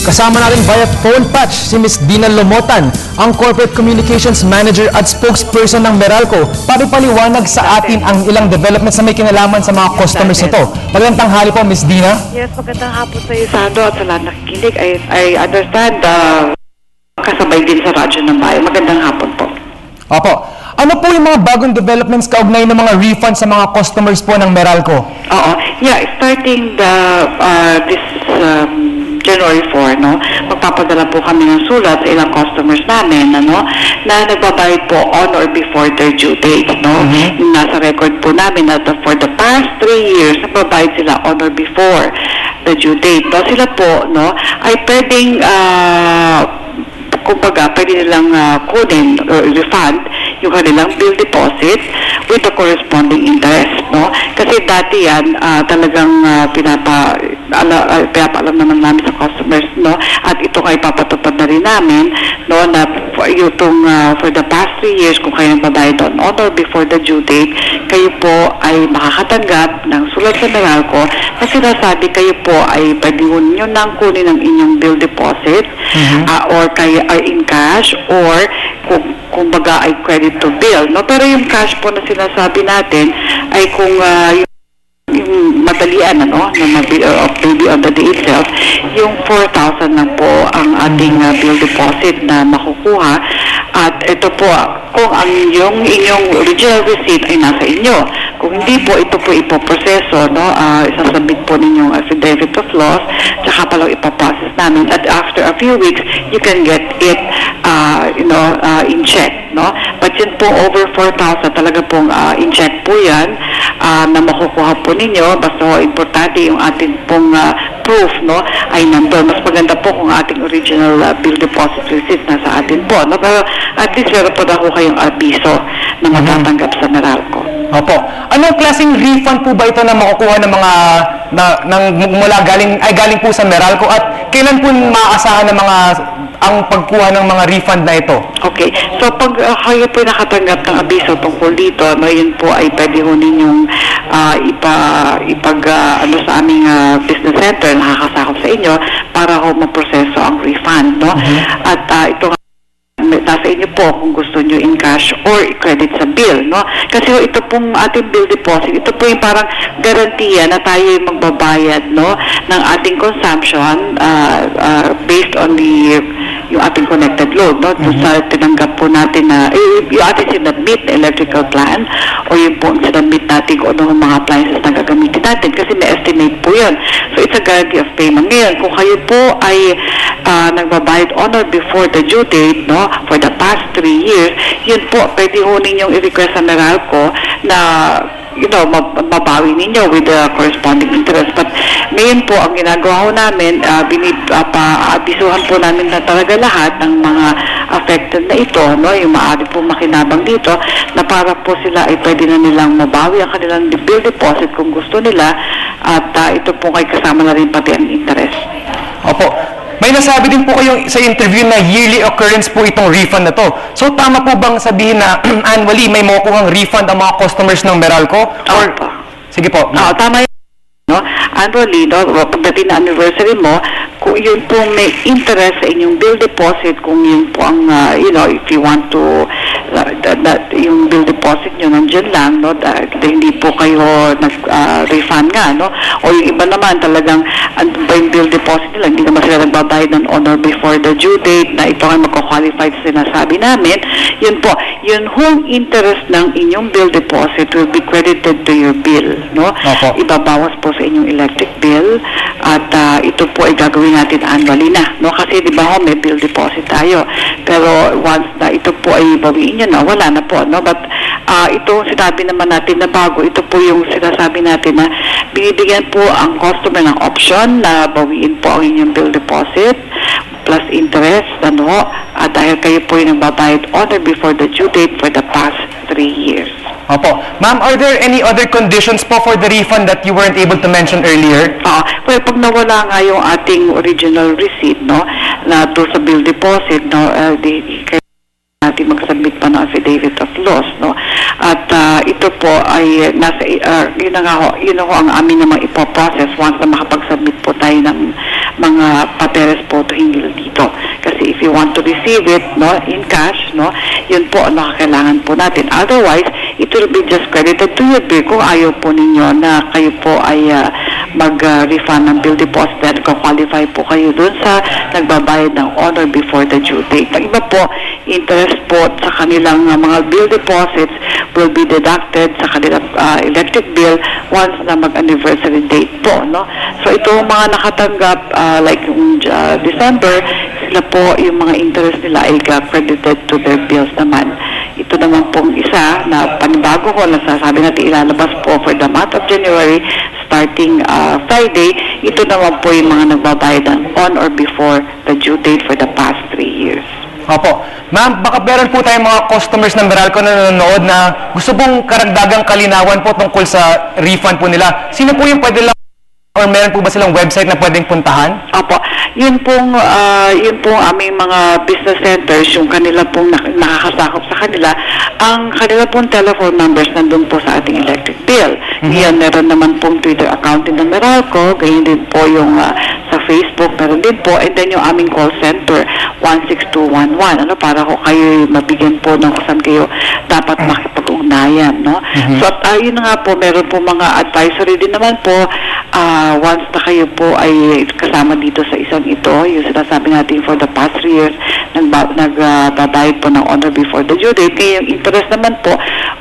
Kasama natin via phone patch si Ms. Dina Lomotan, ang Corporate Communications Manager at Spokesperson ng Meralco, para ipaliwanag sa atin ang ilang developments na may kinalaman sa mga customers nito. Magandang tanghali po, Ms. Dina. Yes, magandang hapon sa iyo, Sando, at sa lahat nakikinig. I understand, kasabay din sa radyo ng bayan. Magandang hapon po. Opo. Ano po yung mga bagong developments kaugnay ng mga refund sa mga customers po ng Meralco? Oo. Yeah, starting this January 4, no, magpapadala po kami ng sulat sa ilang customers namin, ano, na nagbabayad po on or before their due date, no. Nasa record po namin na for the past 3 years, nagbabayad sila on or before the due date. No, sila po, no, ay pwedeng kumbaga, pwede nilang kunin or refund yung kanilang bill deposit with the corresponding interest, no? Kasi dati yan, talagang pinapaalam naman namin sa customers, no? At ito ay papatupad na rin namin, no? Na for the past 3 years, kung kayo babayad on or before the due date, kayo po ay makakatanggap ng sulat sa Meralco na sinasabi kayo po ay pwede nyo nang kunin ang inyong bill deposit or kayo ay in cash or kung baga ay credit to bill, no? Pero yung cash po na sinasabi natin ay kung yung madalian, ano, na maybe on the day itself, yung 4,000 lang po ang ating bill deposit na makukuha. At ito po, kung ang inyong original receipt ay nasa inyo. Kung hindi po, ito po ipoproseso, no? Isasubmit po ninyong affidavit of loss, tsaka pa lang ipaprocess namin. At after a few weeks, you can get it, in check, no? But yun po, over 4,000, talaga pong in check po yan, na makukuha po ninyo. Basta importante yung ating pong proof, no, ay nandun. Mas maganda po kung ating original bill deposit receipt nasa atin po, no? Pero at least meron po na ako kayong abiso na matatanggap sa Meralco. Opo. Anong klaseng refund po ba ito na makukuha ng mga galing po sa Meralco, at kailan po maaasahan ng ang pagkuha ng mga refund na ito? Okay. So pag kayo po nakatanggap ng abiso tungkol dito, no, yun po ay pwede ho ninyong sa aming business center na nakakasakop sa inyo para ho maproseso ang refund, no? At ito nasa inyo po kung gusto nyo in cash or i-credit sa bill, no? Kasi ito pong ating bill deposit, ito po yung parang garantiya na tayo yung magbabayad, no, ng ating consumption based on yung ating connected load, no? Sa tinanggap po natin na yung ating sinabit na electrical plan o yung po sinabit natin kung ano mga appliances na gagamitin natin, kasi may estimate po yun. So it's a guarantee of payment. Ngayon, kung kayo po ay nagbabayad on or before the due date, no, for the past 3 years, yun po, pwede ho ninyong i-request sa Meralco na mabawi ninyo with the corresponding interest. But ngayon po, ang ginagawa ho namin, abisuhan po namin na talaga lahat ng mga affected na ito, no, yung maaari po makinabang dito, na para po sila ay pwede na nilang mabawi ang kanilang bill deposit kung gusto nila, at ito po kay kasama na rin pati ang interest. Opo. May nasabi din po kayo sa interview na yearly occurrence po itong refund na to. So tama po bang sabihin na annually may makukuhang refund ang mga customers ng Meralco? Or sige po. Tama yun. No? Annually, no, pagdating na anniversary mo, kung yun po may interest sa inyong bill deposit, kung yun po ang, if you want to, yung bill deposit nyo nandiyan lang, no, hindi po kayo nag-refund nga, no? O yung iba naman talagang, yung bill deposit nila, hindi naman sila nagbabayad ng on or before the due date, na ito ay magko-qualify sa sinasabi namin, yun po, yun hong interest ng inyong bill deposit will be credited to your bill, no? Ibabawas po sa inyong electric bill, at ito po ay gagawin natin annually na, no? Kasi di ba may bill deposit tayo, pero once na ito po ay bawiin nyo na, wala na po, no? But ito sinabi naman natin na bago, ito po yung sinasabi natin na binibigyan po ang customer ng option na bawiin po ang inyong bill deposit plus interest, ano, at dahil kayo po yung nagbabayad on or before the due date for the past 3 years. Opo. Ma'am, are there any other conditions po for the refund that you weren't able to mention earlier? Well, pag nawala nga yung ating original receipt, no, na to sa bill deposit, no, natin mag-submit pa ng affidavit of loss, no? At ito po ay nasa yun na ho ang amin namang ipoprocess once na makapag-submit po tayo ng mga papeles po to to receive it, no, in cash, no, yun po ang nakakailangan po natin. Otherwise, it will be just credited to your bill kung ayaw po ninyo na kayo po ay mag-refund ng bill deposit dahil qualify po kayo dun sa nagbabayad ng on or before the due date. Ang iba po, interest po sa kanilang mga bill deposits will be deducted sa kanilang electric bill once na mag-anniversary date po, no? So ito mga nakatanggap like yung December, sila po yung mga interest nila ay credited to their bills naman. Ito naman pong isa na panibago ko na sasabi natin ilalabas po for the month of January starting Friday. Ito naman po yung mga nagbabayad ng on or before the due date for the past 3 years. Opo. Ma'am, baka meron po tayong mga customers ng Meralco na nanonood na gusto pong karagdagang kalinawan po tungkol sa refund po nila. Sino po yung pwede lang or meron po ba silang website na pwedeng puntahan? Opo. Yun pong aming mga business centers, yung kanila pong nakakasakop sa kanila, ang kanila pong telephone numbers nandun po sa ating electric bill. Yan, meron naman pong Twitter account din ng Meralco, ganyan din po yung sa Facebook, meron din po, and then yung aming call center, 16211, ano, para ko kayo mabigyan po ng kung saan kayo dapat makipag-ugnayan, no? So, at yun nga po, meron po mga advisory din naman po, once na kayo po ay kasama dito sa isang ito, yung sinasabi natin for the past 3 years, nagbabayad po ng on or before the due date. Kaya yung interest naman po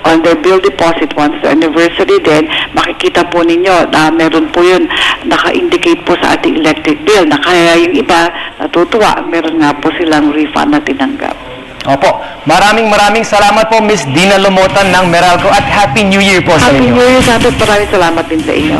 on their bill deposit once the anniversary din, makikita po ninyo na meron po yun naka-indicate po sa ating electric bill na kaya yung iba natutuwa, meron nga po silang refund na tinanggap. Opo. Maraming salamat po, Miss Dina Lomotan ng Meralco at Happy New Year po sa Happy inyo. New Year sa atin. Maraming salamat din sa inyo.